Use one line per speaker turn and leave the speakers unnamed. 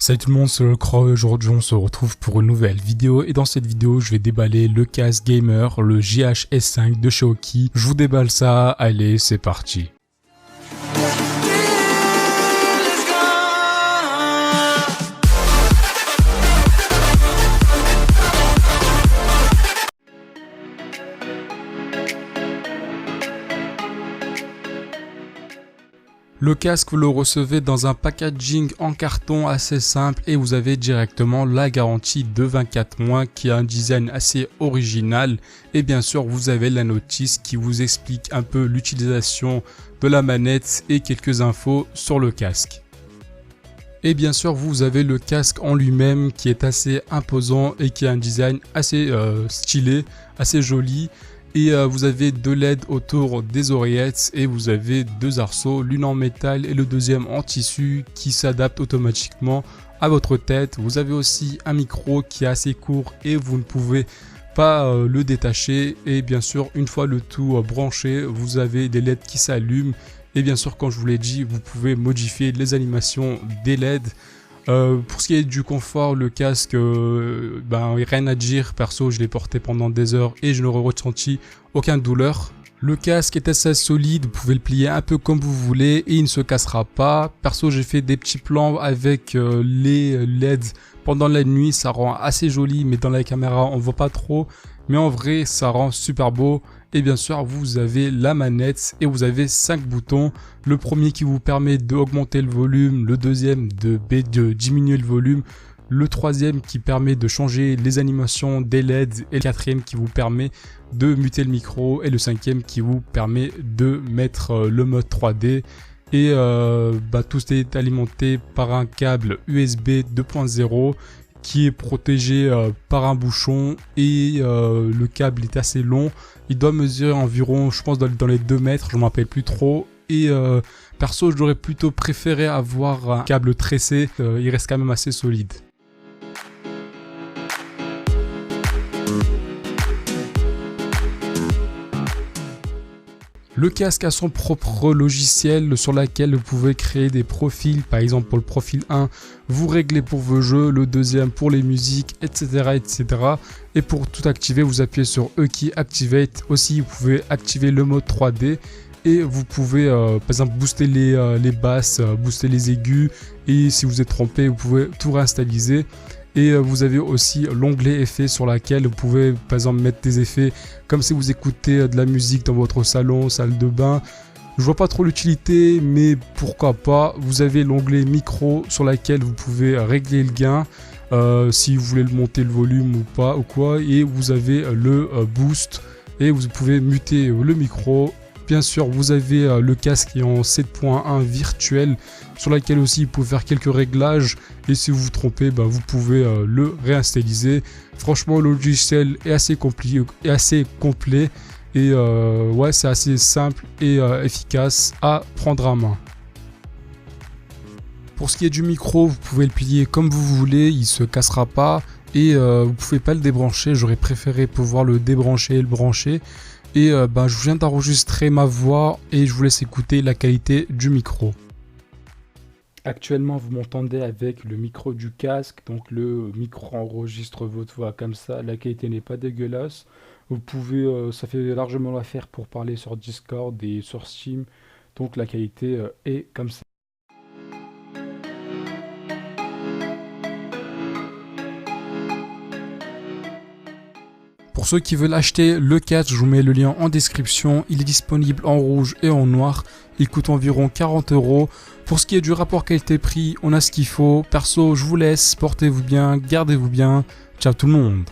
Salut tout le monde, c'est le Crow et aujourd'hui on se retrouve pour une nouvelle vidéo et dans cette vidéo je vais déballer le casque gamer, le JH-S5 de chez Aoki. Je vous déballe ça, allez c'est parti. Le casque, vous le recevez dans un packaging en carton assez simple et vous avez directement la garantie de 24 mois qui a un design assez original. Et bien sûr, vous avez la notice qui vous explique un peu l'utilisation de la manette et quelques infos sur le casque. Et bien sûr, vous avez le casque en lui-même qui est assez imposant et qui a un design assez stylé, assez joli. Et vous avez deux LED autour des oreillettes et vous avez deux arceaux, l'une en métal et le deuxième en tissu qui s'adapte automatiquement à votre tête. Vous avez aussi un micro qui est assez court et vous ne pouvez pas le détacher. Et bien sûr, une fois le tout branché, vous avez des LED qui s'allument. Et bien sûr, comme je vous l'ai dit, vous pouvez modifier les animations des LED. Pour ce qui est du confort, le casque, rien à dire, perso je l'ai porté pendant des heures et je n'aurais ressenti aucune douleur. Le casque est assez solide, vous pouvez le plier un peu comme vous voulez et il ne se cassera pas. Perso j'ai fait des petits plans avec les LED pendant la nuit, ça rend assez joli mais dans la caméra on voit pas trop. Mais en vrai ça rend super beau. Et bien sûr vous avez la manette et vous avez 5 boutons. Le premier qui vous permet d'augmenter le volume, le deuxième de diminuer le volume, le troisième qui permet de changer les animations des LED et le quatrième qui vous permet de muter le micro et le cinquième qui vous permet de mettre le mode 3D. Et tout est alimenté par un câble USB 2.0 qui est protégé par un bouchon et le câble est assez long. Il doit mesurer environ, je pense, dans les 2 mètres, je ne m'en rappelle plus trop. Et perso, j'aurais plutôt préféré avoir un câble tressé, il reste quand même assez solide. Le casque a son propre logiciel sur lequel vous pouvez créer des profils. Par exemple, pour le profil 1, vous réglez pour vos jeux, le deuxième pour les musiques, etc. etc. Et pour tout activer, vous appuyez sur Aoki Activate. Aussi, vous pouvez activer le mode 3D. Et vous pouvez, par exemple, booster les basses, booster les aigus. Et si vous êtes trompé, vous pouvez tout réinstaliser. Et vous avez aussi l'onglet effets sur lequel vous pouvez par exemple mettre des effets comme si vous écoutez de la musique dans votre salon, salle de bain. Je vois pas trop l'utilité mais pourquoi pas. Vous avez l'onglet micro sur lequel vous pouvez régler le gain si vous voulez monter le volume ou pas ou quoi. Et vous avez le boost et vous pouvez muter le micro. Bien sûr, vous avez le casque qui est en 7.1 virtuel sur lequel aussi vous pouvez faire quelques réglages et si vous vous trompez, vous pouvez le réinstaliser. Franchement, le logiciel est assez complet et ouais, c'est assez simple et efficace à prendre en main. Pour ce qui est du micro, vous pouvez le plier comme vous voulez, il ne se cassera pas et vous ne pouvez pas le débrancher. J'aurais préféré pouvoir le débrancher et le brancher. Et je viens d'enregistrer ma voix et je vous laisse écouter la qualité du micro. Actuellement, vous m'entendez avec le micro du casque, donc le micro enregistre votre voix comme ça. La qualité n'est pas dégueulasse. Vous pouvez, ça fait largement l'affaire pour parler sur Discord et sur Steam. Donc la qualité est comme ça. Pour ceux qui veulent acheter le casque, je vous mets le lien en description. Il est disponible en rouge et en noir. Il coûte environ 40 €. Pour ce qui est du rapport qualité-prix, on a ce qu'il faut. Perso, je vous laisse. Portez-vous bien, gardez-vous bien. Ciao tout le monde.